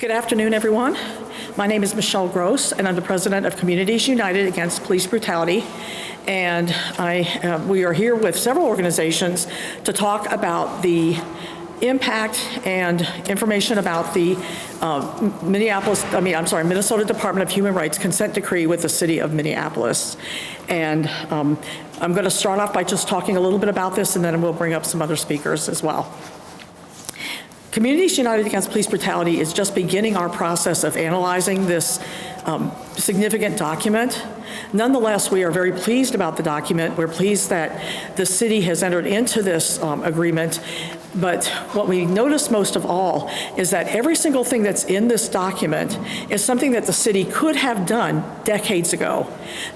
Good afternoon, everyone. My name is Michelle Gross, and I'm the president of Communities United Against Police Brutality. And we are here with several organizations to talk about the impact and information about the Minnesota Department of Human Rights consent decree with the city of Minneapolis. And I'm going to start off by just talking a little bit about this, and then we'll bring up some other speakers as well. Communities United Against Police Brutality is just beginning our process of analyzing this significant document. Nonetheless, we are very pleased about the document. We're pleased that the city has entered into this agreement. But what we notice most of all is that every single thing that's in this document is something that the city could have done decades ago.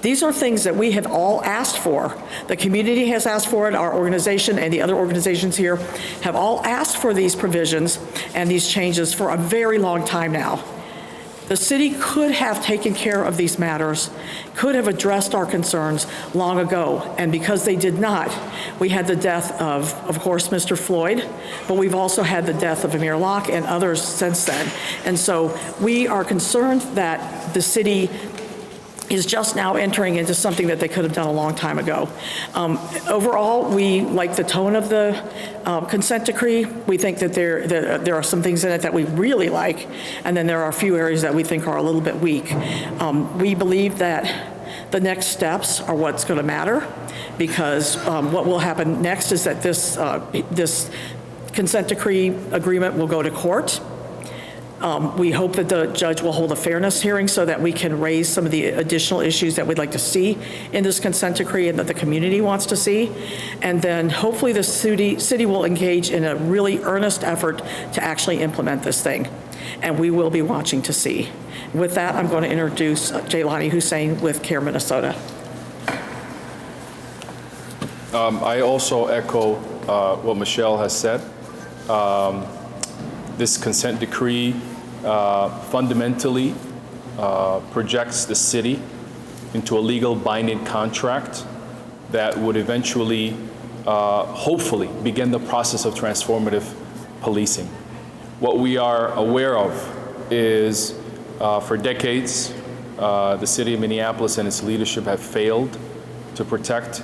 These are things that we have all asked for. The community has asked for it, our organization and the other organizations here have all asked for these provisions and these changes for a very long time now. The city could have taken care of these matters, could have addressed our concerns long ago, and because they did not, we had the death of course, Mr. Floyd, but we've also had the death of Amir Locke and others since then. And so we are concerned that the city is just now entering into something that they could have done a long time ago. Overall, we like the tone of the consent decree. We think that there are some things in it that we really like, and then there are a few areas that we think are a little bit weak. We believe that the next steps are what's going to matter, because what will happen next is that this consent decree agreement will go to court. We hope that the judge will hold a fairness hearing so that we can raise some of the additional issues that we'd like to see in this consent decree and that the community wants to see. And then hopefully the city will engage in a really earnest effort to actually implement this thing. And we will be watching to see. With that, I'm going to introduce Jaylani Hussein with CAIR Minnesota. I also echo what Michelle has said. This consent decree fundamentally projects the city into a legal binding contract that would eventually, hopefully, begin the process of transformative policing. What we are aware of is for decades, the city of Minneapolis and its leadership have failed to protect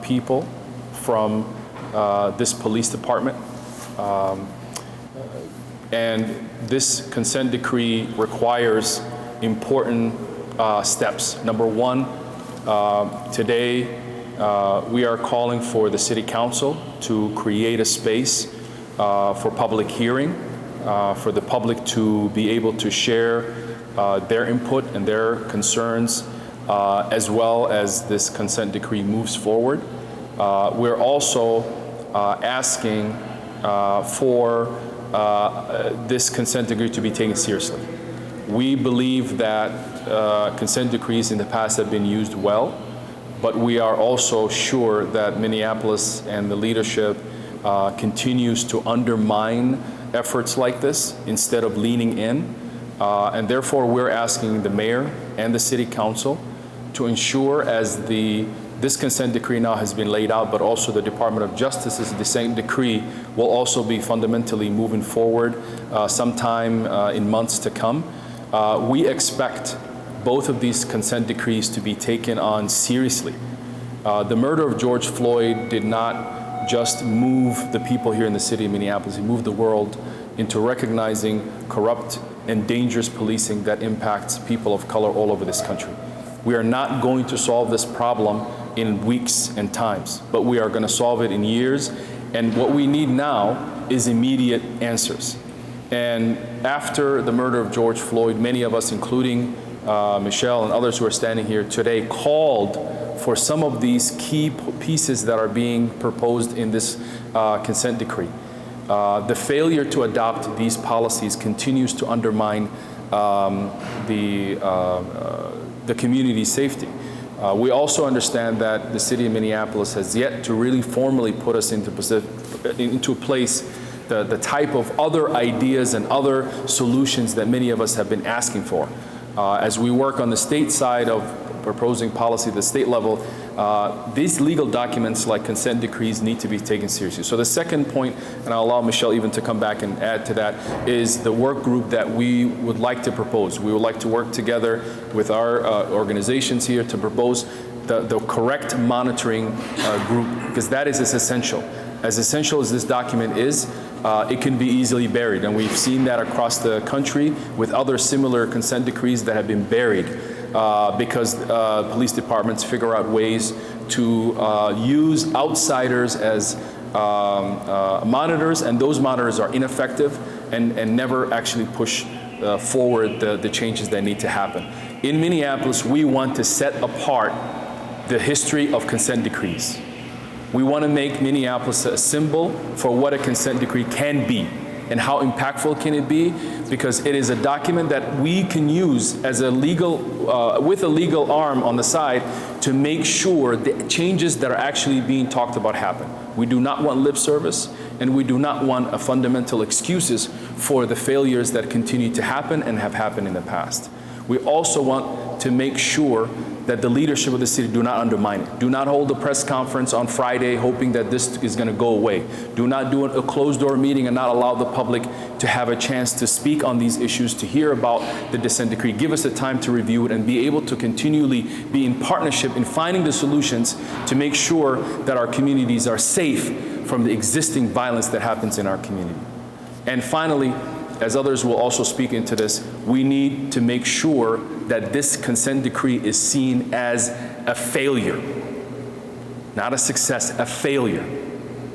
people from this police department. And this consent decree requires important steps. Number one, today we are calling for the City Council to create a space for public hearing, for the public to be able to share their input and their concerns, as well as this consent decree moves forward. We're also asking for this consent decree to be taken seriously. We believe that consent decrees in the past have been used well, but we are also sure that Minneapolis and the leadership continues to undermine efforts like this instead of leaning in. And therefore, we're asking the mayor and the city council to ensure, as this consent decree now has been laid out, but also the Department of Justice's consent decree will also be fundamentally moving forward sometime in months to come. We expect both of these consent decrees to be taken on seriously. The murder of George Floyd did not just move the people here in the city of Minneapolis, it moved the world into recognizing corrupt and dangerous policing that impacts people of color all over this country. We are not going to solve this problem in weeks and times, but we are going to solve it in years. And what we need now is immediate answers. And after the murder of George Floyd, many of us, including Michelle and others who are standing here today, called for some of these key pieces that are being proposed in this consent decree. The failure to adopt these policies continues to undermine the community's safety. We also understand that the city of Minneapolis has yet to really formally put us into place the type of other ideas and other solutions that many of us have been asking for. As we work on the state side of proposing policy at the state level, these legal documents like consent decrees need to be taken seriously. So the second point, and I'll allow Michelle even to come back and add to that, is the work group that we would like to propose. We would like to work together with our organizations here to propose the correct monitoring group, because that is as essential. As essential as this document is, it can be easily buried. And we've seen that across the country with other similar consent decrees that have been buried because police departments figure out ways to use outsiders as monitors, and those monitors are ineffective and never actually push forward the changes that need to happen. In Minneapolis, we want to set apart the history of consent decrees. We want to make Minneapolis a symbol for what a consent decree can be and how impactful can it be, because it is a document that we can use as a legal, with a legal arm on the side to make sure the changes that are actually being talked about happen. We do not want lip service, and we do not want fundamental excuses for the failures that continue to happen and have happened in the past. We also want to make sure that the leadership of the city do not undermine it. Do not hold a press conference on Friday hoping that this is going to go away. Do not do a closed-door meeting and not allow the public to have a chance to speak on these issues, to hear about the dissent decree. Give us the time to review it and be able to continually be in partnership in finding the solutions to make sure that our communities are safe from the existing violence that happens in our community. And finally, as others will also speak into this, we need to make sure that this consent decree is seen as a failure, not a success, a failure.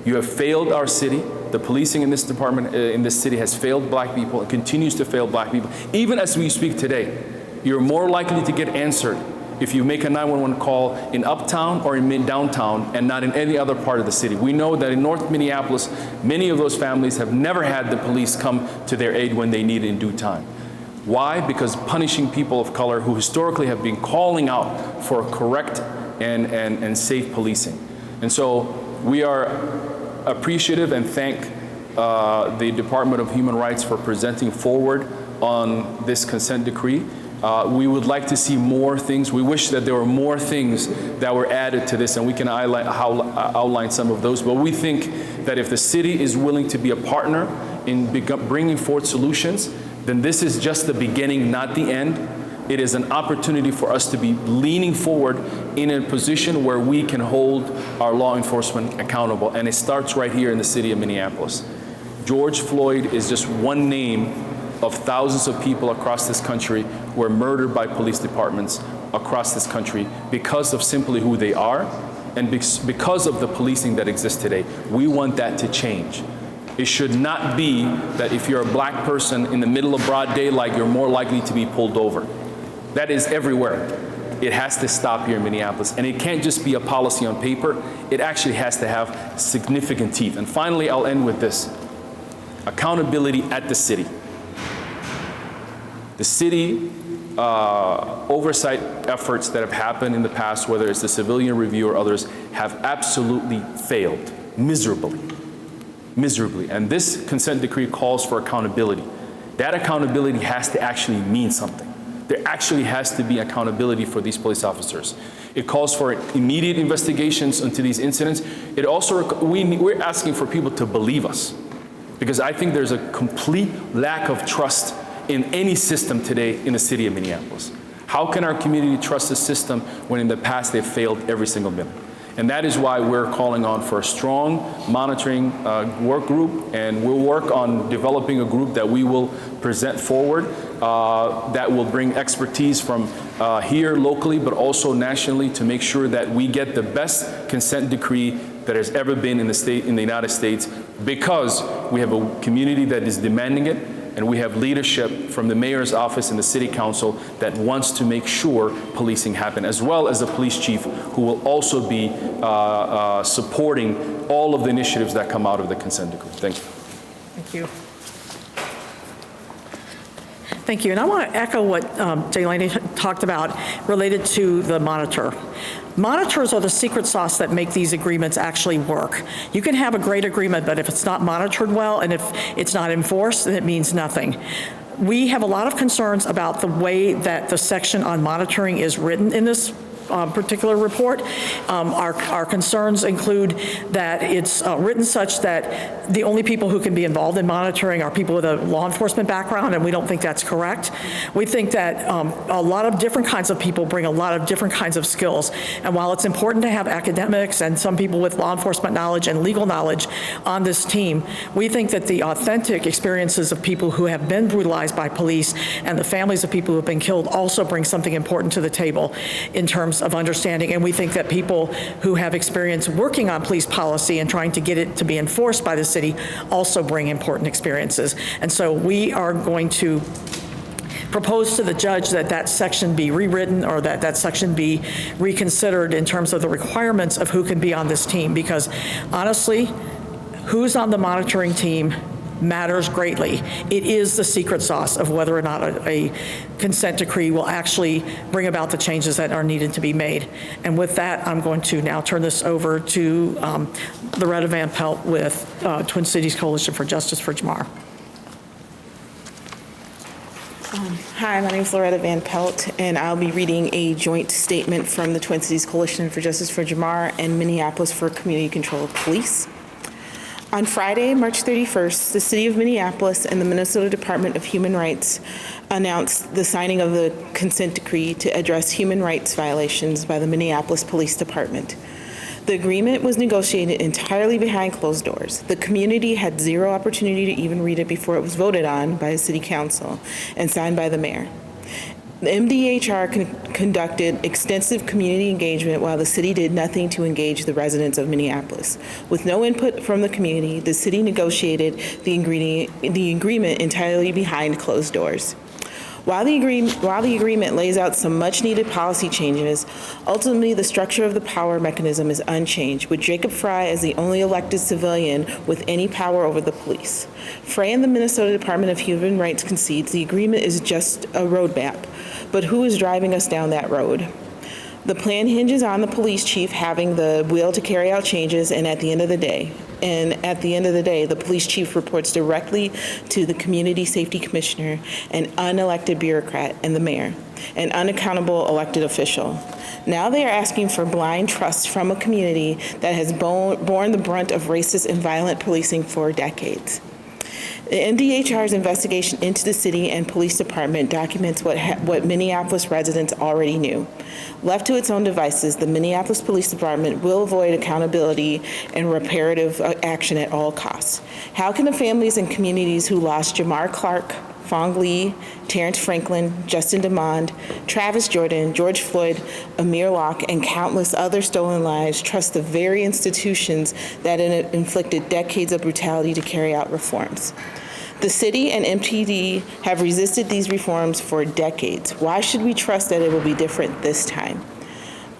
You have failed our city. The policing in this department, in this city, has failed black people and continues to fail black people. Even as we speak today, you're more likely to get answered if you make a 911 call in uptown or in downtown and not in any other part of the city. We know that in North Minneapolis, many of those families have never had the police come to their aid when they need it in due time. Why? Because punishing people of color who historically have been calling out for correct and safe policing. And so we are appreciative and thank the Department of Human Rights for presenting forward on this consent decree. We would like to see more things. We wish that there were more things that were added to this, and we can outline some of those. But we think that if the city is willing to be a partner in bringing forth solutions, then this is just the beginning, not the end. It is an opportunity for us to be leaning forward in a position where we can hold our law enforcement accountable. And it starts right here in the city of Minneapolis. George Floyd is just one name of thousands of people across this country who were murdered by police departments across this country because of simply who they are and because of the policing that exists today. We want that to change. It should not be that if you're a black person in the middle of broad daylight, you're more likely to be pulled over. That is everywhere. It has to stop here in Minneapolis. And it can't just be a policy on paper. It actually has to have significant teeth. And finally, I'll end with this. Accountability at the city. The city oversight efforts that have happened in the past, whether it's the civilian review or others, have absolutely failed, miserably. And this consent decree calls for accountability. That accountability has to actually mean something. There actually has to be accountability for these police officers. It calls for immediate investigations into these incidents. It also, we're asking for people to believe us, because I think there's a complete lack of trust in any system today in the city of Minneapolis. How can our community trust the system when in the past they've failed every single minute? And that is why we're calling on for a strong monitoring work group, and we'll work on developing a group that we will present forward that will bring expertise from here locally, but also nationally, to make sure that we get the best consent decree that has ever been in the United States, because we have a community that is demanding it, and we have leadership from the mayor's office and the city council that wants to make sure policing happen, as well as the police chief, who will also be supporting all of the initiatives that come out of the consent decree. Thank you. Thank you. Thank you. And I want to echo what Jaylani talked about related to the monitor. Monitors are the secret sauce that make these agreements actually work. You can have a great agreement, but if it's not monitored well and if it's not enforced, then it means nothing. We have a lot of concerns about the way that the section on monitoring is written in this particular report. Our concerns include that it's written such that the only people who can be involved in monitoring are people with a law enforcement background, and we don't think that's correct. We think that a lot of different kinds of people bring a lot of different kinds of skills, and while it's important to have academics and some people with law enforcement knowledge and legal knowledge on this team, we think that the authentic experiences of people who have been brutalized by police and the families of people who have been killed also bring something important to the table in terms of understanding. And we think that people who have experience working on police policy and trying to get it to be enforced by the city also bring important experiences. And so we are going to propose to the judge that that section be rewritten, or that that section be reconsidered in terms of the requirements of who can be on this team, because honestly, who's on the monitoring team matters greatly. It is the secret sauce of whether or not a consent decree will actually bring about the changes that are needed to be made. And with that, I'm going to now turn this over to Loretta Van Pelt with Twin Cities Coalition for Justice for Jamar. Hi, my name is Loretta Van Pelt, and I'll be reading a joint statement from the Twin Cities Coalition for Justice for Jamar and Minneapolis for Community Control of Police. On Friday, March 31st, the City of Minneapolis and the Minnesota Department of Human Rights announced the signing of the consent decree to address human rights violations by the Minneapolis Police Department. The agreement was negotiated entirely behind closed doors. The community had zero opportunity to even read it before it was voted on by the City Council and signed by the mayor. The MDHR conducted extensive community engagement while the city did nothing to engage the residents of Minneapolis. With no input from the community, the city negotiated the agreement entirely behind closed doors. While the agreement lays out some much-needed policy changes, ultimately the structure of the power mechanism is unchanged, with Jacob Frey as the only elected civilian with any power over the police. Frey and the Minnesota Department of Human Rights concedes the agreement is just a roadmap, but who is driving us down that road? The plan hinges on the police chief having the will to carry out changes, and at the end of the day, the police chief reports directly to the community safety commissioner, an unelected bureaucrat, and the mayor, an unaccountable elected official. Now they are asking for blind trust from a community that has borne the brunt of racist and violent policing for decades. The MDHR's investigation into the city and police department documents what Minneapolis residents already knew. Left to its own devices, the Minneapolis Police Department will avoid accountability and reparative action at all costs. How can the families and communities who lost Jamar Clark, Fong Lee, Terrence Franklin, Justin DeMond, Travis Jordan, George Floyd, Amir Locke, and countless other stolen lives trust the very institutions that inflicted decades of brutality to carry out reforms? The city and MPD have resisted these reforms for decades. Why should we trust that it will be different this time?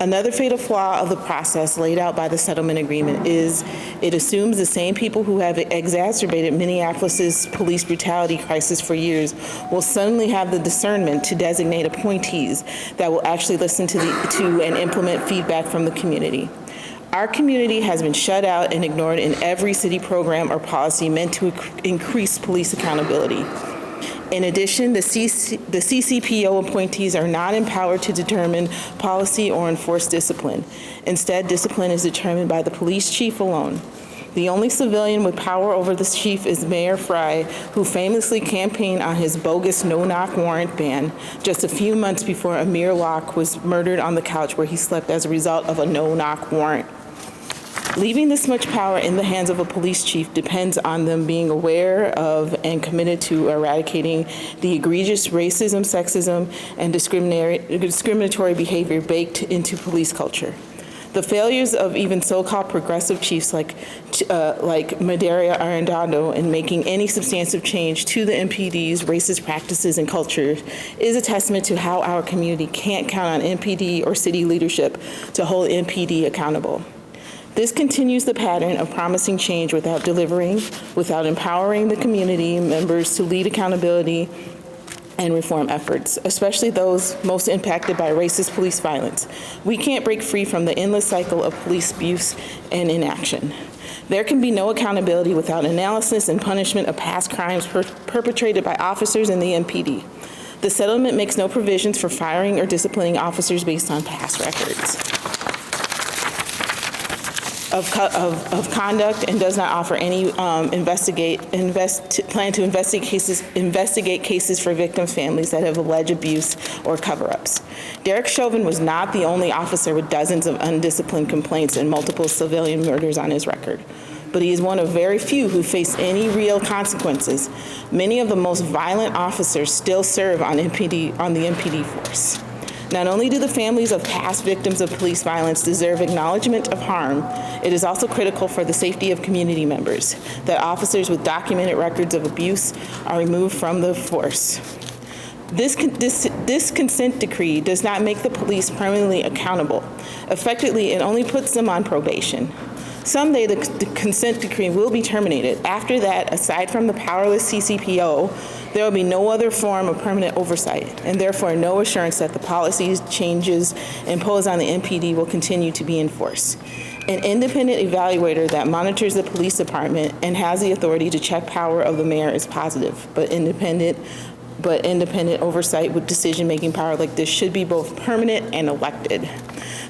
Another fatal flaw of the process laid out by the settlement agreement is it assumes the same people who have exacerbated Minneapolis's police brutality crisis for years will suddenly have the discernment to designate appointees that will actually listen to and implement feedback from the community. Our community has been shut out and ignored in every city program or policy meant to increase police accountability. In addition, the CCPO appointees are not empowered to determine policy or enforce discipline. Instead, discipline is determined by the police chief alone. The only civilian with power over the chief is Mayor Frey, who famously campaigned on his bogus no-knock warrant ban just a few months before Amir Locke was murdered on the couch where he slept as a result of a no-knock warrant. Leaving this much power in the hands of a police chief depends on them being aware of and committed to eradicating the egregious racism, sexism, and discriminatory behavior baked into police culture. The failures of even so-called progressive chiefs like Madera Arendado in making any substantive change to the MPD's racist practices and culture is a testament to how our community can't count on MPD or city leadership to hold MPD accountable. This continues the pattern of promising change without delivering, without empowering the community members to lead accountability and reform efforts, especially those most impacted by racist police violence. We can't break free from the endless cycle of police abuse and inaction. There can be no accountability without analysis and punishment of past crimes perpetrated by officers in the MPD. The settlement makes no provisions for firing or disciplining officers based on past records of conduct, and does not offer any plan to investigate cases for victims' families that have alleged abuse or cover-ups. Derek Chauvin was not the only officer with dozens of undisciplined complaints and multiple civilian murders on his record, but he is one of very few who face any real consequences. Many of the most violent officers still serve on the MPD force. Not only do the families of past victims of police violence deserve acknowledgement of harm, it is also critical for the safety of community members that officers with documented records of abuse are removed from the force. This consent decree does not make the police permanently accountable. Effectively, it only puts them on probation. Someday, the consent decree will be terminated. After that, aside from the powerless CCPO, there will be no other form of permanent oversight, and therefore no assurance that the policies changes imposed on the MPD will continue to be enforced. An independent evaluator that monitors the police department and has the authority to check power of the mayor is positive, but independent oversight with decision-making power like this should be both permanent and elected.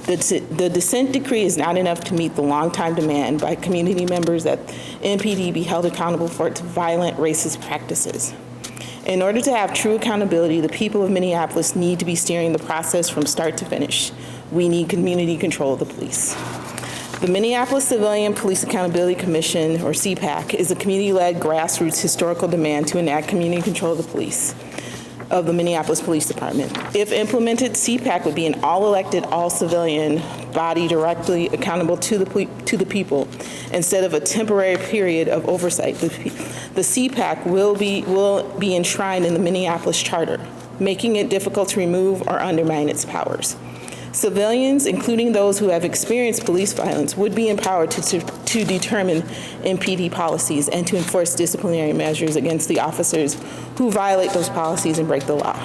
The dissent decree is not enough to meet the long-time demand by community members that MPD be held accountable for its violent racist practices. In order to have true accountability, the people of Minneapolis need to be steering the process from start to finish. We need community control of the police. The Minneapolis Civilian Police Accountability Commission, or CPAC, is a community-led grassroots historical demand to enact community control of the police, of the Minneapolis Police Department. If implemented, CPAC would be an all-elected, all-civilian body directly accountable to the people instead of a temporary period of oversight. The CPAC will be enshrined in the Minneapolis Charter, making it difficult to remove or undermine its powers. Civilians, including those who have experienced police violence, would be empowered to determine MPD policies and to enforce disciplinary measures against the officers who violate those policies and break the law.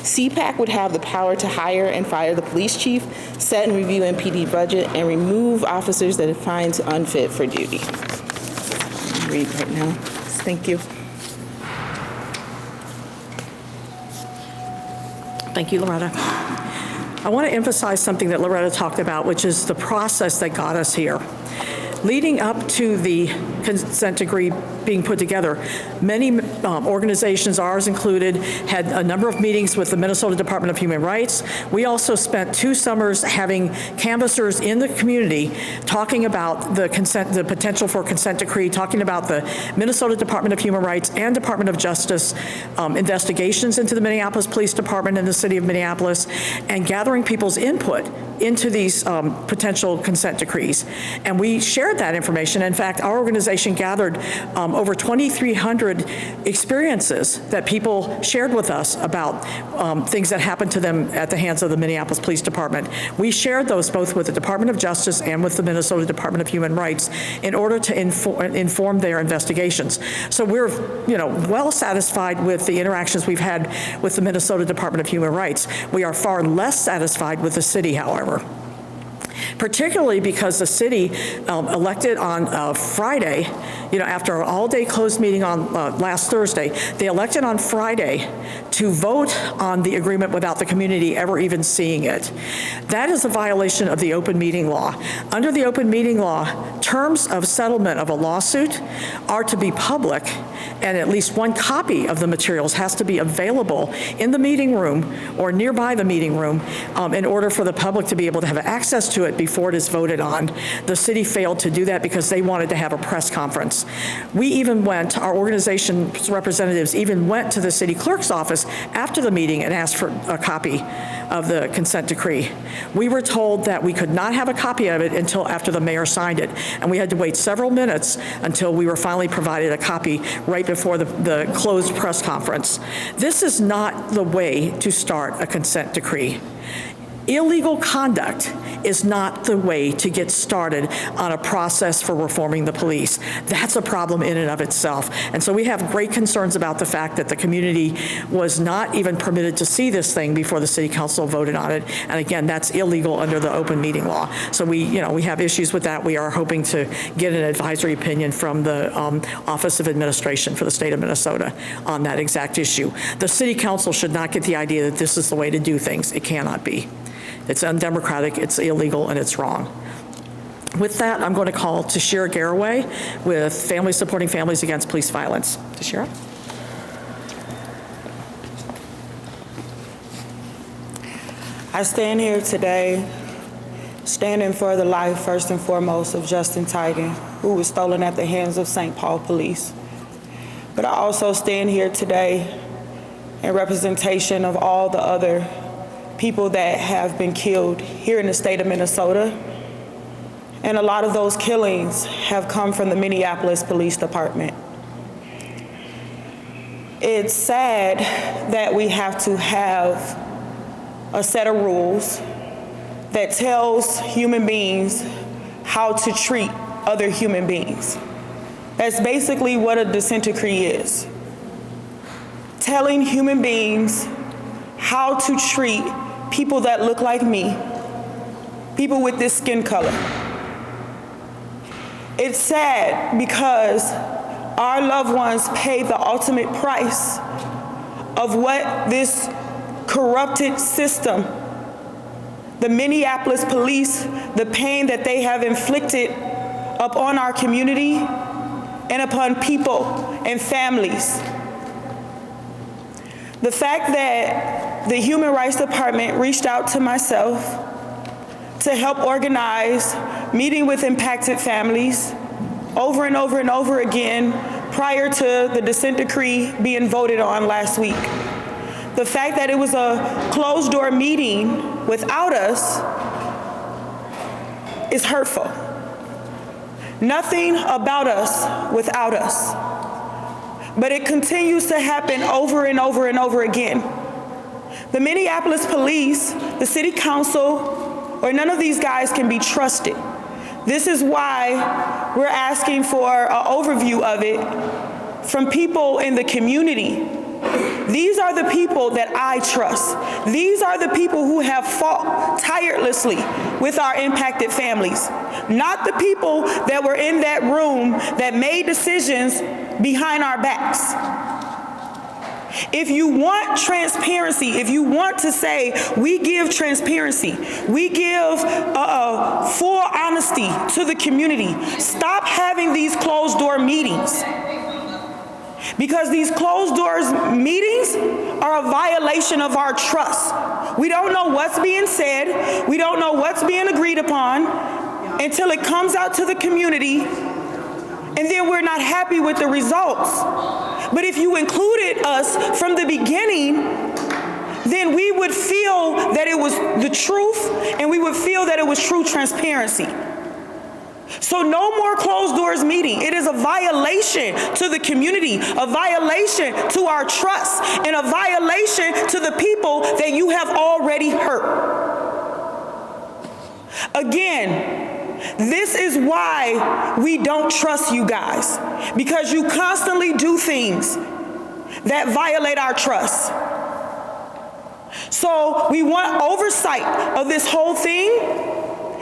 CPAC would have the power to hire and fire the police chief, set and review MPD budget, and remove officers that it finds unfit for duty. I'll read right now. Thank you. Thank you, Loretta. I want to emphasize something that Loretta talked about, which is the process that got us here. Leading up to the consent decree being put together, many organizations, ours included, had a number of meetings with the Minnesota Department of Human Rights. We also spent 2 summers having canvassers in the community talking about the potential for consent decree, talking about the Minnesota Department of Human Rights and Department of Justice investigations into the Minneapolis Police Department and the city of Minneapolis, and gathering people's input into these potential consent decrees. And we shared that information. In fact, our organization gathered over 2,300 experiences that people shared with us about things that happened to them at the hands of the Minneapolis Police Department. We shared those both with the Department of Justice and with the Minnesota Department of Human Rights in order to inform their investigations. So we're, well satisfied with the interactions we've had with the Minnesota Department of Human Rights. We are far less satisfied with the city, however. Particularly because the city elected on Friday, after an all-day closed meeting on last Thursday, they elected on Friday to vote on the agreement without the community ever even seeing it. That is a violation of the open meeting law. Under the open meeting law, terms of settlement of a lawsuit are to be public, and at least one copy of the materials has to be available in the meeting room or nearby the meeting room in order for the public to be able to have access to it before it is voted on. The city failed to do that because they wanted to have a press conference. Our organization's representatives even went to the city clerk's office after the meeting and asked for a copy of the consent decree. We were told that we could not have a copy of it until after the mayor signed it, and we had to wait several minutes until we were finally provided a copy right before the closed press conference. This is not the way to start a consent decree. Illegal conduct is not the way to get started on a process for reforming the police. That's a problem in and of itself. And so we have great concerns about the fact that the community was not even permitted to see this thing before the city council voted on it. And again, that's illegal under the open meeting law. So we have issues with that. We are hoping to get an advisory opinion from the Office of Administration for the state of Minnesota on that exact issue. The city council should not get the idea that this is the way to do things. It cannot be. It's undemocratic, it's illegal, and it's wrong. With that, I'm going to call Toshira Garraway with Families Supporting Families Against Police Violence. Toshira? I stand here today standing for the life, first and foremost, of Justin Teigen, who was stolen at the hands of St. Paul police. But I also stand here today in representation of all the other people that have been killed here in the state of Minnesota. And a lot of those killings have come from the Minneapolis Police Department. It's sad that we have to have a set of rules that tells human beings how to treat other human beings. That's basically what a consent decree is. Telling human beings how to treat people that look like me, people with this skin color. It's sad because our loved ones pay the ultimate price of what this corrupted system, the Minneapolis police, the pain that they have inflicted upon our community and upon people and families. The fact that the Human Rights Department reached out to myself to help organize meeting with impacted families over and over and over again prior to the consent decree being voted on last week. The fact that it was a closed-door meeting without us is hurtful. Nothing about us without us. But it continues to happen over and over and over again. The Minneapolis police, the city council, or none of these guys can be trusted. This is why we're asking for an overview of it from people in the community. These are the people that I trust. These are the people who have fought tirelessly with our impacted families, not the people that were in that room that made decisions behind our backs. If you want transparency, if you want to say we give transparency, we give full honesty to the community, stop having these closed door meetings. Because these closed doors meetings are a violation of our trust. We don't know what's being said, we don't know what's being agreed upon until it comes out to the community, and then we're not happy with the results. But if you included us from the beginning, then we would feel that it was the truth and we would feel that it was true transparency. So no more closed doors meeting. It is a violation to the community, a violation to our trust, and a violation to the people that you have already hurt. Again, this is why we don't trust you guys, because you constantly do things that violate our trust. So we want oversight of this whole thing.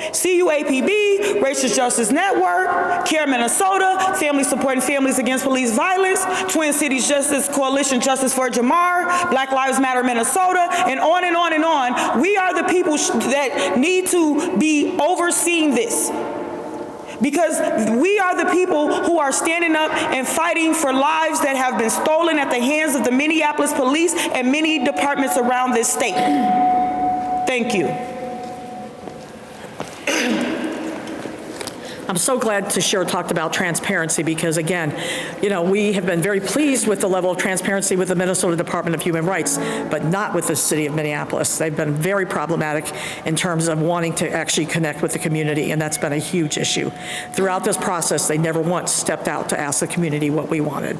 CUAPB, Racial Justice Network, CAIR Minnesota, Family Supporting Families Against Police Violence, Twin Cities Justice Coalition Justice for Jamar, Black Lives Matter Minnesota, and on and on and on. We are the people that need to be overseeing this, because we are the people who are standing up and fighting for lives that have been stolen at the hands of the Minneapolis police and many departments around this state. Thank you. I'm so glad Toshira talked about transparency because, again, we have been very pleased with the level of transparency with the Minnesota Department of Human Rights, but not with the city of Minneapolis. They've been very problematic in terms of wanting to actually connect with the community, and that's been a huge issue. Throughout this process, they never once stepped out to ask the community what we wanted.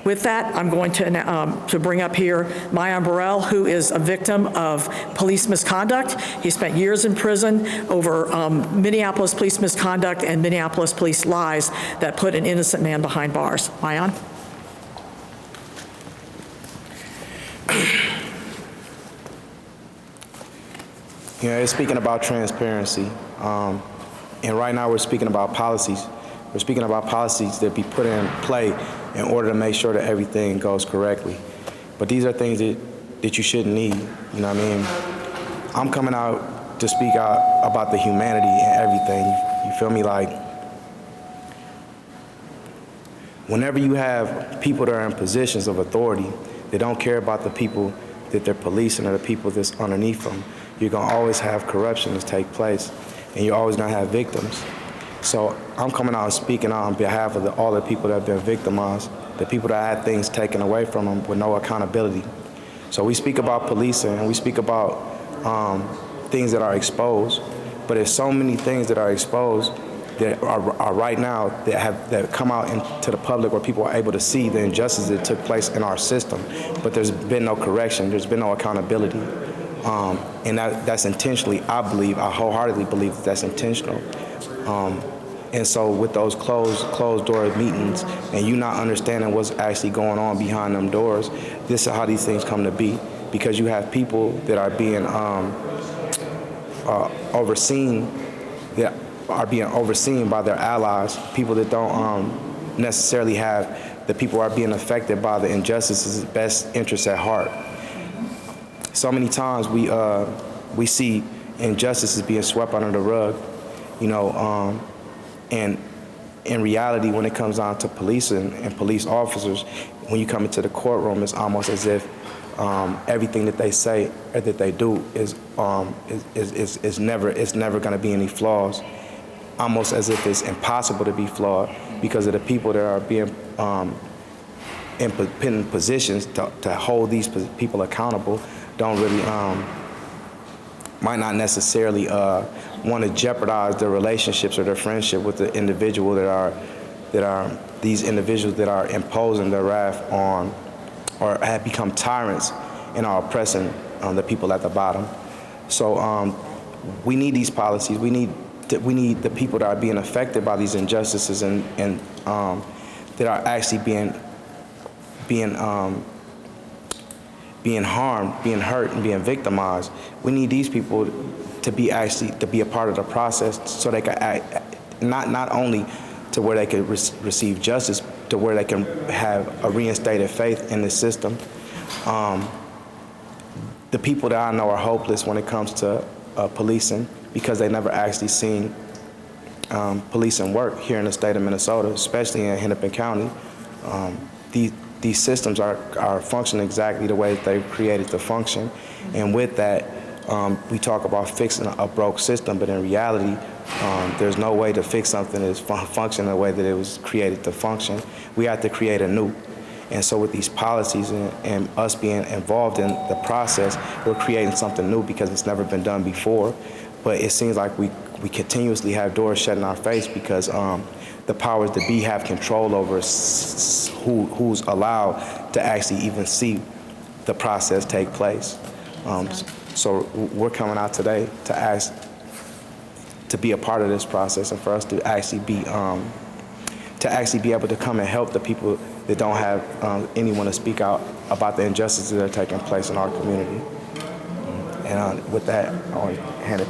With that, I'm going to bring up here Myon Burrell, who is a victim of police misconduct. He spent years in prison over Minneapolis police misconduct and Minneapolis police lies that put an innocent man behind bars. Myon? You know, it's speaking about transparency. And right now we're speaking about policies. We're speaking about policies that be put in play in order to make sure that everything goes correctly. But these are things that you shouldn't need, you know what I mean? I'm coming out to speak out about the humanity and everything, you feel me? Like, whenever you have people that are in positions of authority, they don't care about the people that they're policing or the people that's underneath them, you're gonna always have corruption that take place, and you're always gonna have victims. So I'm coming out and speaking on behalf of all the people that have been victimized, the people that had things taken away from them with no accountability. So we speak about policing and we speak about things that are exposed, but there's so many things that are exposed that are right now that come out into the public where people are able to see the injustice that took place in our system, but there's been no correction, there's been no accountability. And that's intentionally, I wholeheartedly believe that's intentional. And so with those closed door meetings and you not understanding what's actually going on behind them doors, this is how these things come to be, because you have people that are being overseen by their allies, people that don't necessarily have, the people are being affected by the injustices' best interests at heart. So many times we see injustices being swept under the rug, you know, and in reality, when it comes down to policing and police officers, when you come into the courtroom, it's almost as if everything that they say or that they do is never going to be any flaws. Almost as if it's impossible to be flawed because of the people that are being in positions to hold these people accountable don't really might not necessarily want to jeopardize their relationships or their friendship with the individual that are these individuals that are imposing their wrath on or have become tyrants and are oppressing the people at the bottom. So we need these policies. We need the people that are being affected by these injustices and that are actually being harmed, being hurt, and being victimized. We need these people to be a part of the process, so they can act, not only to where they can receive justice, to where they can have a reinstated faith in the system. The people that I know are hopeless when it comes to policing because they never actually seen policing work here in the state of Minnesota, especially in Hennepin County. These systems are functioning exactly the way that they were created to function. And with that, we talk about fixing a broke system, but in reality, there's no way to fix something that's functioning the way that it was created to function. We have to create a new. And so with these policies and us being involved in the process, we're creating something new because it's never been done before. But it seems like we continuously have doors shut in our face because the powers that be have control over who's allowed to actually even see the process take place. So we're coming out today to ask to be a part of this process and for us to actually be able to come and help the people that don't have anyone to speak out about the injustices that are taking place in our community. And with that, I'll hand it.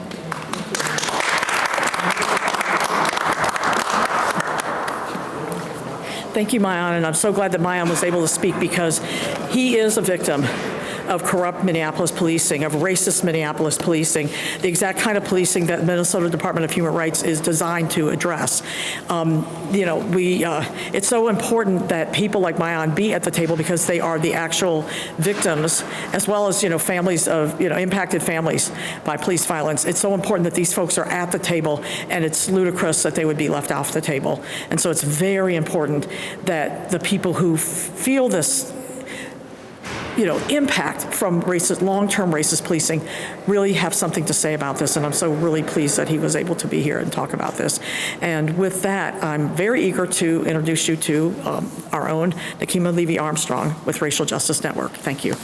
Thank you, Myon, and I'm so glad that Myon was able to speak because he is a victim of corrupt Minneapolis policing, of racist Minneapolis policing, the exact kind of policing that Minnesota Department of Human Rights is designed to address. You know, it's so important that people like Myon be at the table because they are the actual victims, as well as, you know, families of, you know, impacted families by police violence. It's so important that these folks are at the table, and it's ludicrous that they would be left off the table. And so it's very important that the people who feel this impact from long-term racist policing really have something to say about this, and I'm so really pleased that he was able to be here and talk about this. And with that, I'm very eager to introduce you to our own Nekima Levy-Armstrong with Racial Justice Network. Thank you.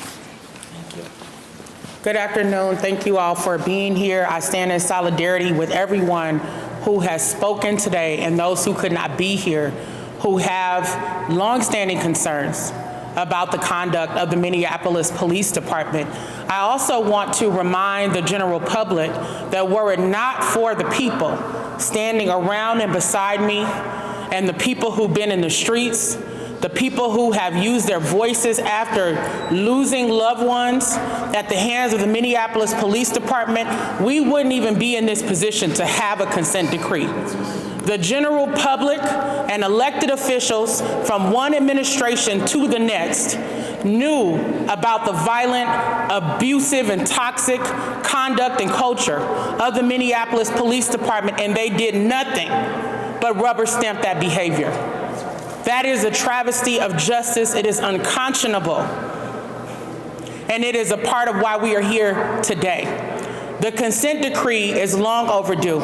Good afternoon. Thank you all for being here. I stand in solidarity with everyone who has spoken today and those who could not be here, who have longstanding concerns about the conduct of the Minneapolis Police Department. I also want to remind the general public that were it not for the people standing around and beside me and the people who've been in the streets, the people who have used their voices after losing loved ones at the hands of the Minneapolis Police Department, we wouldn't even be in this position to have a consent decree. The general public and elected officials from one administration to the next knew about the violent, abusive, and toxic conduct and culture of the Minneapolis Police Department, and they did nothing but rubber stamp that behavior. That is a travesty of justice. It is unconscionable, and it is a part of why we are here today. The consent decree is long overdue,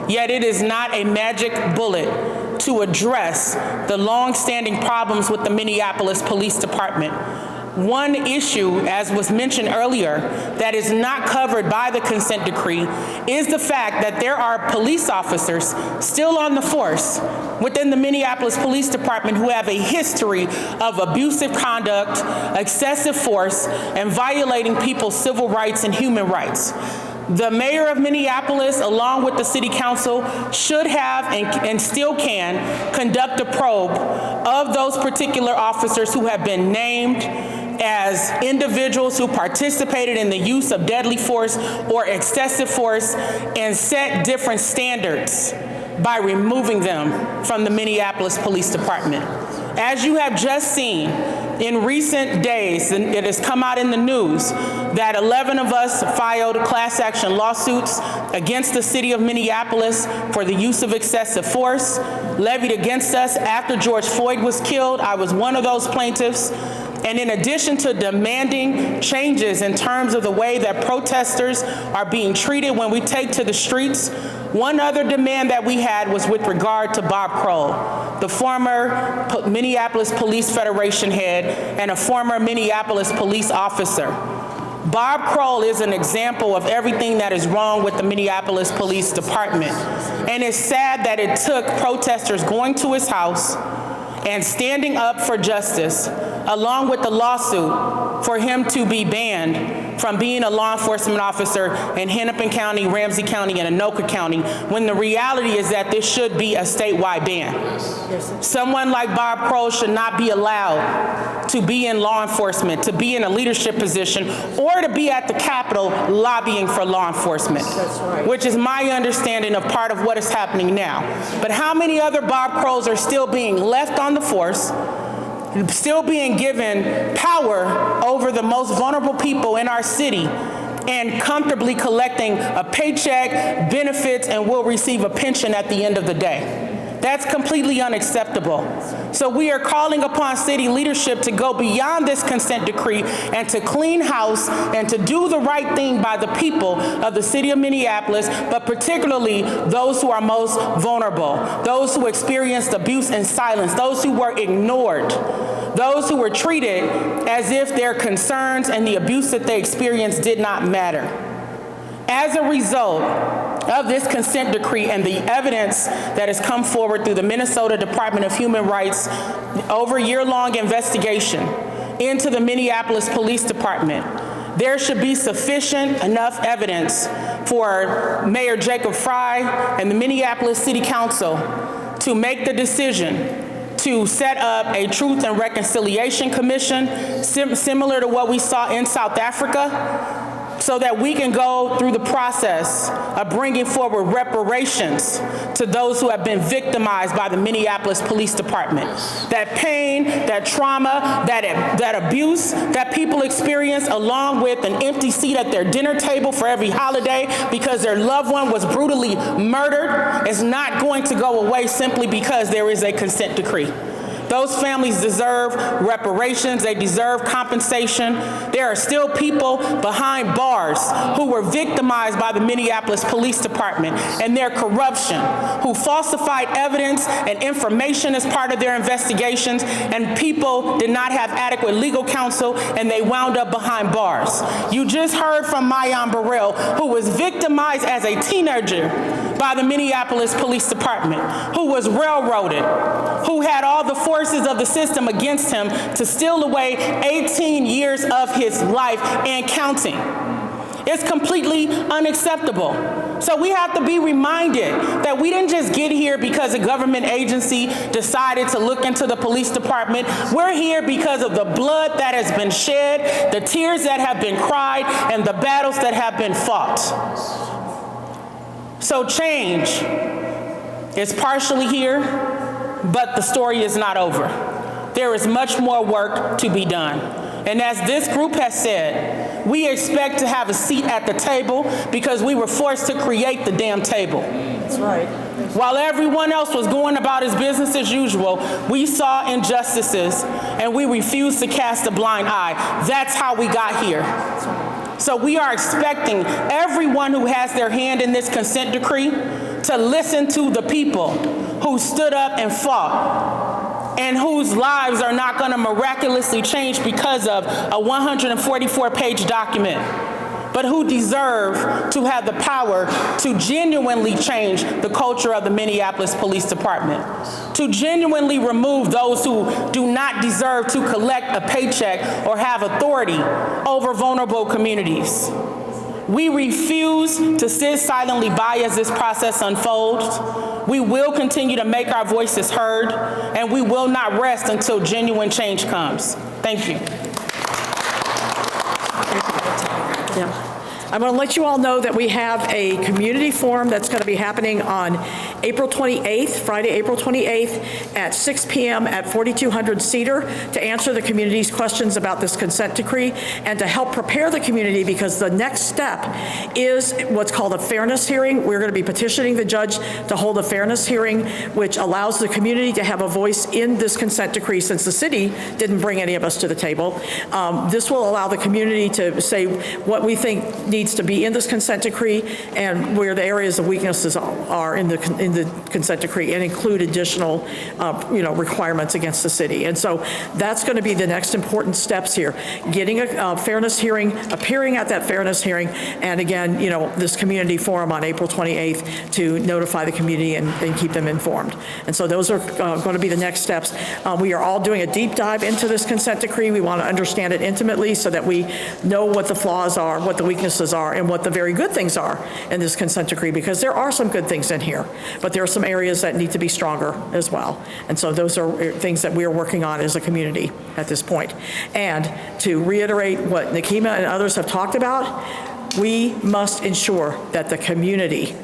yet it is not a magic bullet to address the long-standing problems with the Minneapolis Police Department. One issue, as was mentioned earlier, that is not covered by the consent decree is the fact that there are police officers still on the force within the Minneapolis Police Department who have a history of abusive conduct, excessive force, and violating people's civil rights and human rights. The mayor of Minneapolis, along with the city council, should have and still can conduct a probe of those particular officers who have been named as individuals who participated in the use of deadly force or excessive force and set different standards by removing them from the Minneapolis Police Department. As you have just seen, in recent days, and it has come out in the news that 11 of us filed class action lawsuits against the city of Minneapolis for the use of excessive force levied against us after George Floyd was killed. I was one of those plaintiffs. And in addition to demanding changes in terms of the way that protesters are being treated when we take to the streets, one other demand that we had was with regard to Bob Kroll, the former Minneapolis Police Federation head and a former Minneapolis police officer. Bob Kroll is an example of everything that is wrong with the Minneapolis Police Department. And it's sad that it took protesters going to his house and standing up for justice, along with the lawsuit, for him to be banned from being a law enforcement officer in Hennepin County, Ramsey County, and Anoka County, when the reality is that this should be a statewide ban. Someone like Bob Kroll should not be allowed to be in law enforcement, to be in a leadership position, or to be at the Capitol lobbying for law enforcement, which is my understanding of part of what is happening now. But how many other Bob Krolls are still being left on the force, still being given power over the most vulnerable people in our city, and comfortably collecting a paycheck, benefits, and will receive a pension at the end of the day? That's completely unacceptable. So we are calling upon city leadership to go beyond this consent decree and to clean house and to do the right thing by the people of the city of Minneapolis, but particularly those who are most vulnerable, those who experienced abuse and silence, those who were ignored, those who were treated as if their concerns and the abuse that they experienced did not matter. As a result of this consent decree and the evidence that has come forward through the Minnesota Department of Human Rights over a year-long investigation into the Minneapolis Police Department, there should be sufficient enough evidence for Mayor Jacob Frey and the Minneapolis City Council to make the decision to set up a Truth and Reconciliation Commission, similar to what we saw in South Africa, so that we can go through the process of bringing forward reparations to those who have been victimized by the Minneapolis Police Department. That pain, that trauma, that abuse that people experience, along with an empty seat at their dinner table for every holiday because their loved one was brutally murdered, is not going to go away simply because there is a consent decree. Those families deserve reparations. They deserve compensation. There are still people behind bars who were victimized by the Minneapolis Police Department and their corruption, who falsified evidence and information as part of their investigations, and people did not have adequate legal counsel, and they wound up behind bars. You just heard from Myon Burrell, who was victimized as a teenager by the Minneapolis Police Department, who was railroaded, who had all the forces of the system against him to steal away 18 years of his life and counting. It's completely unacceptable. So we have to be reminded that we didn't just get here because a government agency decided to look into the police department. We're here because of the blood that has been shed, the tears that have been cried, and the battles that have been fought. So change is partially here, but the story is not over. There is much more work to be done. And as this group has said, we expect to have a seat at the table because we were forced to create the damn table. That's right. While everyone else was going about his business as usual, we saw injustices and we refused to cast a blind eye. That's how we got here. So we are expecting everyone who has their hand in this consent decree to listen to the people who stood up and fought, and whose lives are not going to miraculously change because of a 144-page document, but who deserve to have the power to genuinely change the culture of the Minneapolis Police Department, to genuinely remove those who do not deserve to collect a paycheck or have authority over vulnerable communities. We refuse to sit silently by as this process unfolds. We will continue to make our voices heard, and we will not rest until genuine change comes. Thank you. Yeah. I'm going to let you all know that we have a community forum that's going to be happening on April 28th, Friday, April 28th at 6 p.m. at 4200 Cedar to answer the community's questions about this consent decree and to help prepare the community, because the next step is what's called a fairness hearing. We're going to be petitioning the judge to hold a fairness hearing, which allows the community to have a voice in this consent decree since the city didn't bring any of us to the table. This will allow the community to say what we think needs to be in this consent decree and where the areas of weaknesses are in the consent decree, and include additional requirements against the city. And so that's going to be the next important steps here, getting a fairness hearing, appearing at that fairness hearing, and again, this community forum on April 28th to notify the community and keep them informed. And so those are going to be the next steps. We are all doing a deep dive into this consent decree. We want to understand it intimately so that we know what the flaws are, what the weaknesses are, and what the very good things are in this consent decree, because there are some good things in here, but there are some areas that need to be stronger as well. And so those are things that we are working on as a community at this point. And to reiterate what Nekima and others have talked about, we must ensure that the community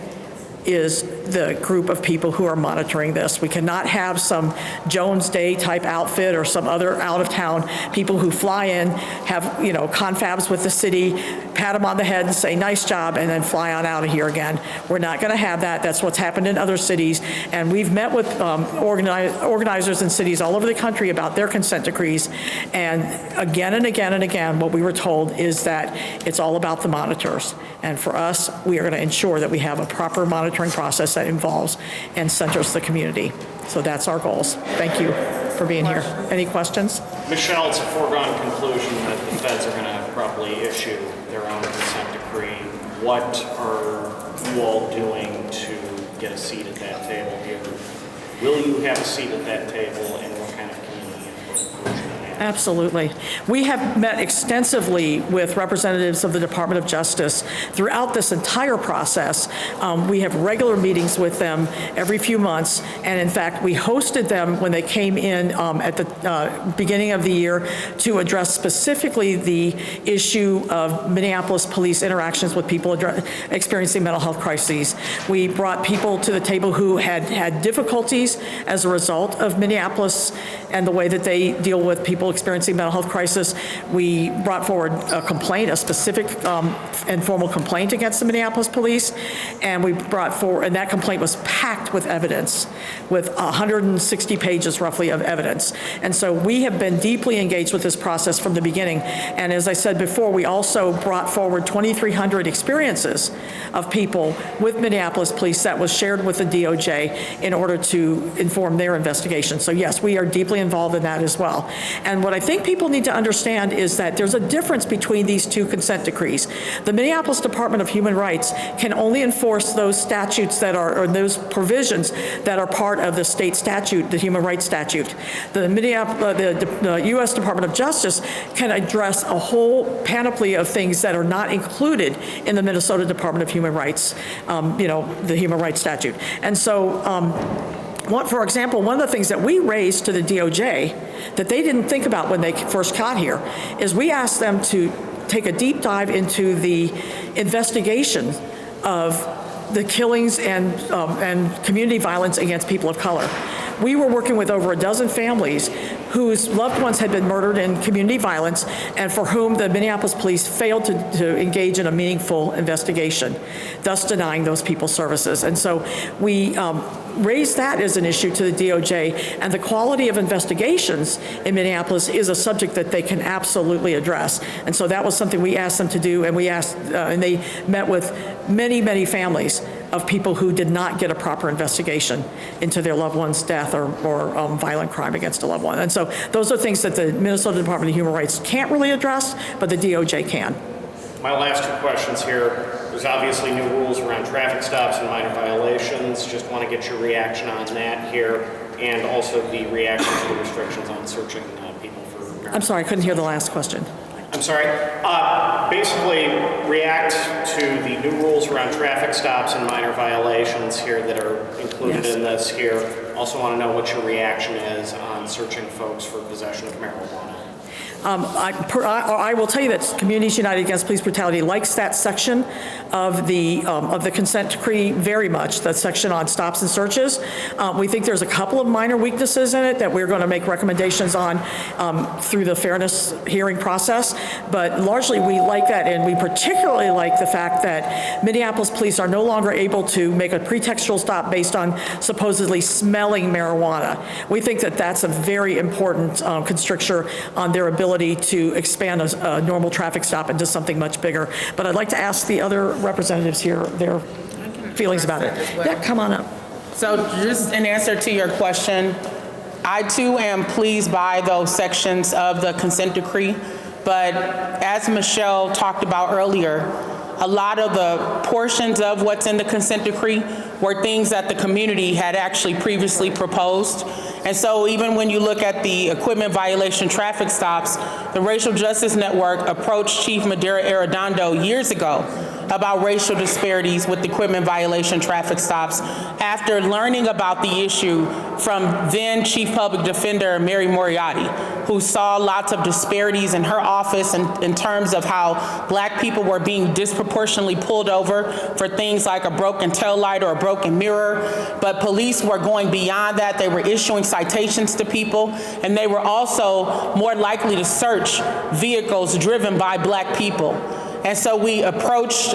is the group of people who are monitoring this. We cannot have some Jones Day type outfit or some other out of town people who fly in, have confabs with the city, pat them on the head and say nice job, and then fly on out of here again. We're not going to have that. That's what's happened in other cities, and we've met with organizers in cities all over the country about their consent decrees, and again and again and again what we were told is that it's all about the monitors. And for us, we are going to ensure that we have a proper monitoring process that involves and centers the community. So that's our goals. Thank you for being here. Any questions? Michelle, it's a foregone conclusion that the feds are going to probably issue their own consent decree. What are you all doing to get a seat at that table here? Will you have a seat at that table, and what kind of community input would you have? Absolutely. We have met extensively with representatives of the Department of Justice throughout this entire process. We have regular meetings with them every few months, and in fact, we hosted them when they came in at the beginning of the year to address specifically the issue of Minneapolis police interactions with people experiencing mental health crises. We brought people to the table who had difficulties as a result of Minneapolis and the way that they deal with people people experiencing mental health crisis. We brought forward a complaint, a specific and formal complaint against the Minneapolis police, and we brought forward, and that complaint was packed with evidence, with 160 pages roughly of evidence. And so we have been deeply engaged with this process from the beginning. And as I said before, we also brought forward 2,300 experiences of people with Minneapolis police that was shared with the DOJ in order to inform their investigation. So yes, we are deeply involved in that as well. And what I think people need to understand is that there's a difference between these two consent decrees. The Minneapolis Department of Human Rights can only enforce those statutes that are, or those provisions that are part of the state statute, the human rights statute. The U.S. Department of Justice can address a whole panoply of things that are not included in the Minnesota Department of Human Rights, the human rights statute. And so, for example, one of the things that we raised to the DOJ that they didn't think about when they first got here is we asked them to take a deep dive into the investigation of the killings and community violence against people of color. We were working with over a dozen families whose loved ones had been murdered in community violence and for whom the Minneapolis police failed to engage in a meaningful investigation, thus denying those people services. And so we raised that as an issue to the DOJ, and the quality of investigations in Minneapolis is a subject that they can absolutely address. And so that was something we asked them to do, and we asked, and they met with many, many families of people who did not get a proper investigation into their loved one's death or violent crime against a loved one. And so those are things that the Minnesota Department of Human Rights can't really address, but the DOJ can. My last two questions here. There's obviously new rules around traffic stops and minor violations. Just want to get your reaction on that here, and also the reaction to the restrictions on searching people for marijuana. I'm sorry, I couldn't hear the last question. I'm sorry. Basically, react to the new rules around traffic stops and minor violations here that are included in this here. Also want to know what your reaction is on searching folks for possession of marijuana. I will tell you that Communities United Against Police Brutality likes that section of the consent decree very much, that section on stops and searches. We think there's a couple of minor weaknesses in it that we're going to make recommendations on through the fairness hearing process, but largely we like that, and we particularly like the fact that Minneapolis police are no longer able to make a pretextual stop based on supposedly smelling marijuana. We think that that's a very important constrictor on their ability to expand a normal traffic stop into something much bigger. But I'd like to ask the other representatives here their feelings about it. Yeah, come on up. So just in answer to your question, I too am pleased by those sections of the consent decree, but as Michelle talked about earlier, a lot of the portions of what's in the consent decree were things that the community had actually previously proposed. And so even when you look at the equipment violation traffic stops, the Racial Justice Network approached Chief Madera Arredondo years ago about racial disparities with equipment violation traffic stops after learning about the issue from then Chief Public Defender Mary Moriarty, who saw lots of disparities in her office in terms of how Black people were being disproportionately pulled over for things like a broken taillight or a broken mirror. But police were going beyond that. They were issuing citations to people, and they were also more likely to search vehicles driven by Black people. And so we approached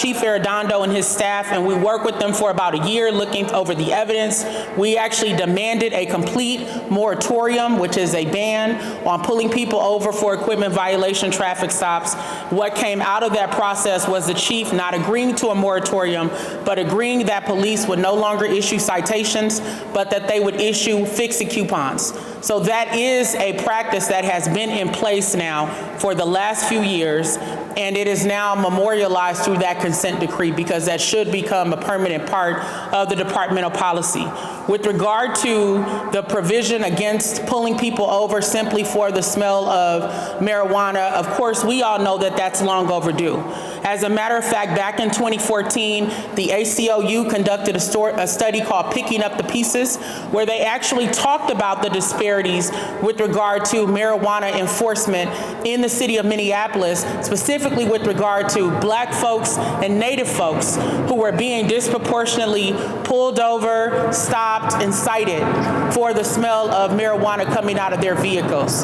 Chief Arredondo and his staff, and we worked with them for about a year looking over the evidence. We actually demanded a complete moratorium, which is a ban on pulling people over for equipment violation traffic stops. What came out of that process was the chief not agreeing to a moratorium, but agreeing that police would no longer issue citations, but that they would issue fix-it coupons. So that is a practice that has been in place now for the last few years, and it is now memorialized through that consent decree because that should become a permanent part of the departmental policy. With regard to the provision against pulling people over simply for the smell of marijuana, of course, we all know that that's long overdue. As a matter of fact, back in 2014, the ACLU conducted a study called Picking Up the Pieces, where they actually talked about the disparities with regard to marijuana enforcement in the city of Minneapolis, specifically with regard to Black folks and Native folks who were being disproportionately pulled over, stopped, and cited for the smell of marijuana coming out of their vehicles.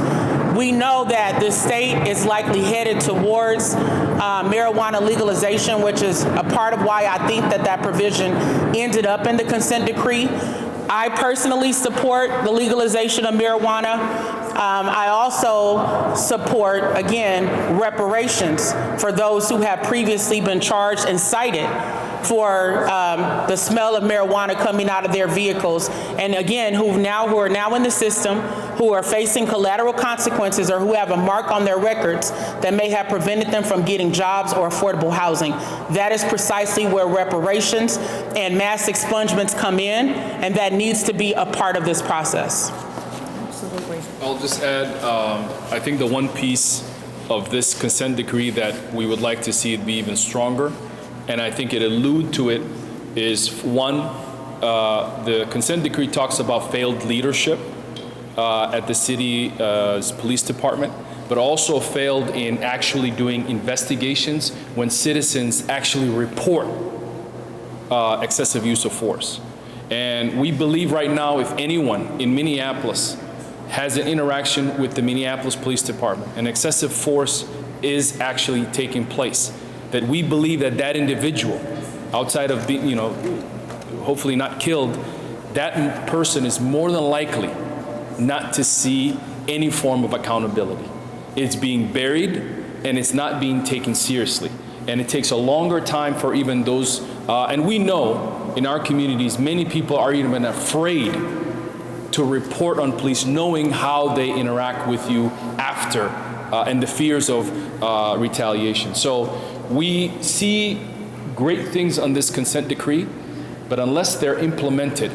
We know that the state is likely headed towards marijuana legalization, which is a part of why I think that provision ended up in the consent decree. I personally support the legalization of marijuana. I also support, again, reparations for those who have previously been charged and cited for the smell of marijuana coming out of their vehicles, and again, who are now in the system, who are facing collateral consequences or who have a mark on their records that may have prevented them from getting jobs or affordable housing. That is precisely where reparations and mass expungements come in, and that needs to be a part of this process. I'll just add, I think the one piece of this consent decree that we would like to see it be even stronger, and I think it alludes to it, is one, the consent decree talks about failed leadership at the city's police department, but also failed in actually doing investigations when citizens actually report excessive use of force. And we believe right now, if anyone in Minneapolis has an interaction with the Minneapolis Police Department, and excessive force is actually taking place, that we believe that that individual, outside of being, hopefully not killed, that person is more than likely not to see any form of accountability. It's being buried and it's not being taken seriously. And it takes a longer time for even those, and we know in our communities, many people are even afraid to report on police, knowing how they interact with you after, and the fears of retaliation. So we see great things on this consent decree, but unless they're implemented,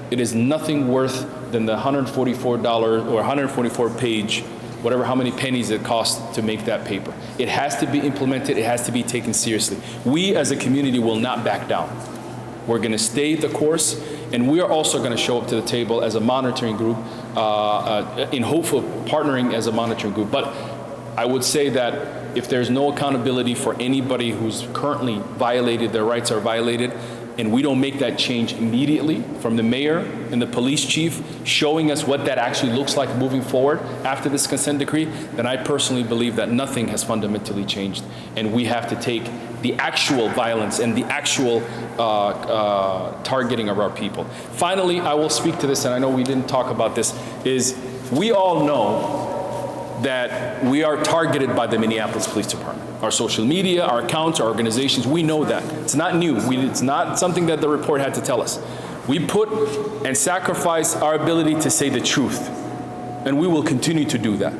it is nothing worth than the $144 or 144-page, whatever, how many pennies it costs to make that paper. It has to be implemented. It has to be taken seriously. We as a community will not back down. We're going to stay the course, and we are also going to show up to the table as a monitoring group in hope of partnering as a monitoring group. But I would say that if there's no accountability for anybody who's currently violated, their rights are violated, and we don't make that change immediately from the mayor and the police chief showing us what that actually looks like moving forward after this consent decree, then I personally believe that nothing has fundamentally changed. And we have to take the actual violence and the actual targeting of our people. Finally, I will speak to this, and I know we didn't talk about this, is we all know that we are targeted by the Minneapolis Police Department. Our social media, our accounts, our organizations, we know that. It's not new. It's not something that the report had to tell us. We put and sacrifice our ability to say the truth, and we will continue to do that.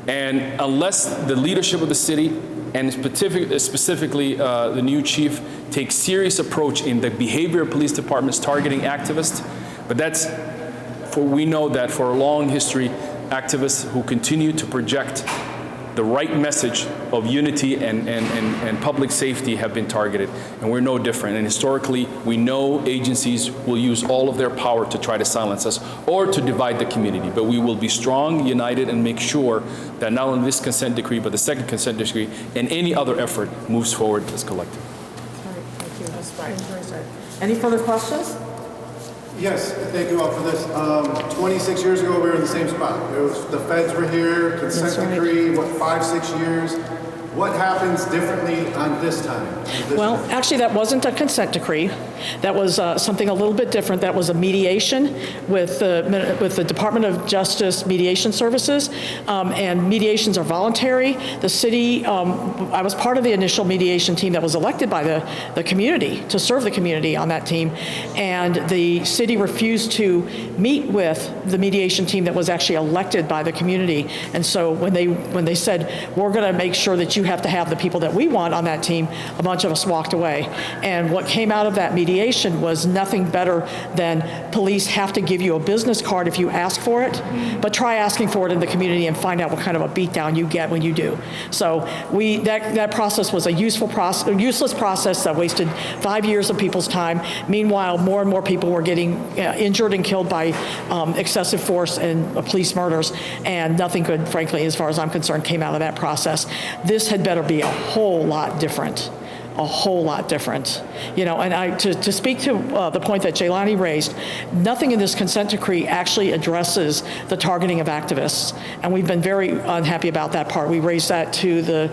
And unless the leadership of the city, and specifically the new chief, takes serious approach in the behavior of police departments targeting activists, but we know that for a long history, activists who continue to project the right message of unity and public safety have been targeted, and we're no different. And historically, we know agencies will use all of their power to try to silence us or to divide the community, but we will be strong, united, and make sure that not only this consent decree, but the second consent decree and any other effort moves forward as collective. All right, thank you. That's right. Any further questions? Yes, thank you all for this. 26 years ago, we were in the same spot. The feds were here, consent decree, 5-6 years. What happens differently on this time? Well, actually, that wasn't a consent decree. That was something a little bit different. That was a mediation with the Department of Justice Mediation Services, and mediations are voluntary. The city, I was part of the initial mediation team that was elected by the community to serve the community on that team, and the city refused to meet with the mediation team that was actually elected by the community. And so when they said, we're going to make sure that you have to have the people that we want on that team, a bunch of us walked away. And what came out of that mediation was nothing better than police have to give you a business card if you ask for it, but try asking for it in the community and find out what kind of a beatdown you get when you do. So that process was a useless process that wasted 5 years of people's time. Meanwhile, more and more people were getting injured and killed by excessive force and police murders, and nothing good, frankly, as far as I'm concerned, came out of that process. This had better be a whole lot different. a whole lot different. You know, and to speak to the point that Jaylani raised, nothing in this consent decree actually addresses the targeting of activists, and we've been very unhappy about that part. We raised that to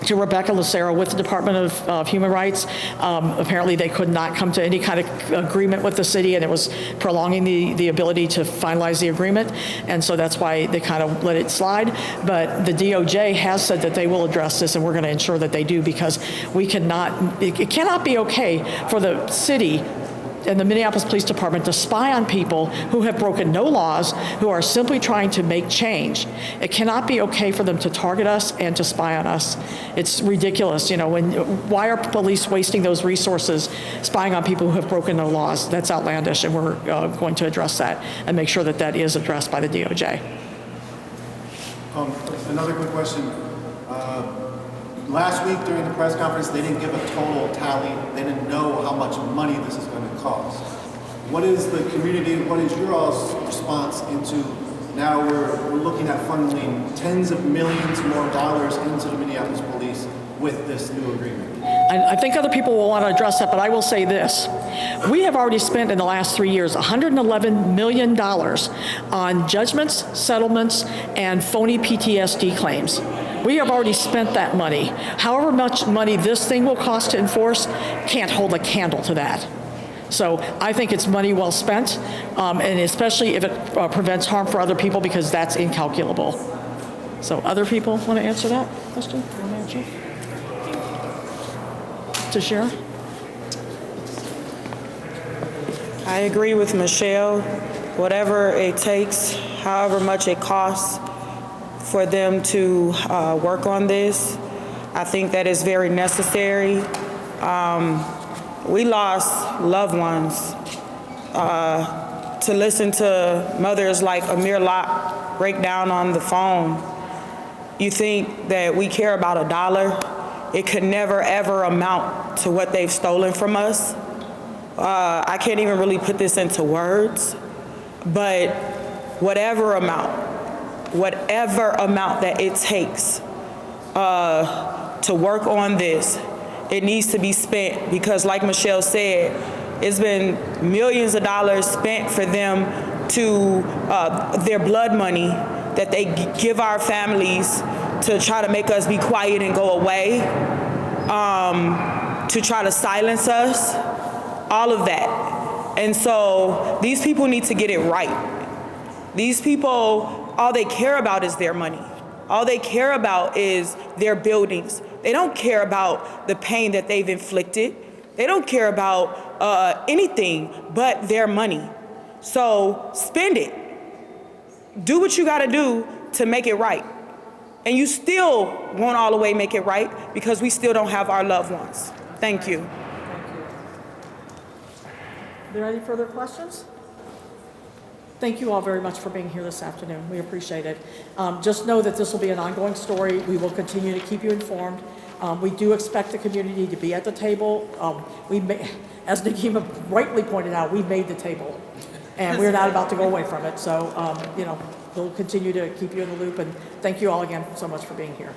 to Rebecca Lucero with the Department of Human Rights. Apparently they could not come to any kind of agreement with the city, and it was prolonging the ability to finalize the agreement, and so that's why they kind of let it slide. But the DOJ has said that they will address this, and we're going to ensure that they do, because we cannot, it cannot be okay for the city and the Minneapolis Police Department to spy on people who have broken no laws, who are simply trying to make change. It cannot be okay for them to target us and to spy on us. It's ridiculous, you know, why are police wasting those resources spying on people who have broken no laws? That's outlandish, and we're going to address that and make sure that that is addressed by the DOJ. Another quick question. Last week during the press conference, they didn't give a total tally. They didn't know how much money this is going to cost. What is the community, what is your all's response into now we're looking at funneling tens of millions more dollars into the Minneapolis police with this new agreement? I think other people will want to address that, but I will say this. We have already spent in the last 3 years $111 million on judgments, settlements, and phony PTSD claims. We have already spent that money. However much money this thing will cost to enforce can't hold a candle to that. So I think it's money well spent, and especially if it prevents harm for other people, because that's incalculable. So other people want to answer that question? Want to answer? Toshira? I agree with Michelle. Whatever it takes, however much it costs for them to work on this, I think that is very necessary. We lost loved ones. To listen to mothers like Amir Locke break down on the phone, you think that we care about a dollar. It could never, ever amount to what they've stolen from us. I can't even really put this into words, but whatever amount that it takes to work on this, it needs to be spent, because like Michelle said, it's been millions of dollars spent for them to their blood money that they give our families to try to make us be quiet and go away, to try to silence us, all of that. And so these people need to get it right. These people, all they care about is their money. All they care about is their buildings. They don't care about the pain that they've inflicted. They don't care about anything but their money. So spend it. Do what you gotta do to make it right. And you still won't all the way make it right, because we still don't have our loved ones. Thank you. Are there any further questions? Thank you all very much for being here this afternoon. We appreciate it. Just know that this will be an ongoing story. We will continue to keep you informed. We do expect the community to be at the table. As Nekima rightly pointed out, we made the table, and we're not about to go away from it. So, you know, we'll continue to keep you in the loop, and thank you all again so much for being here.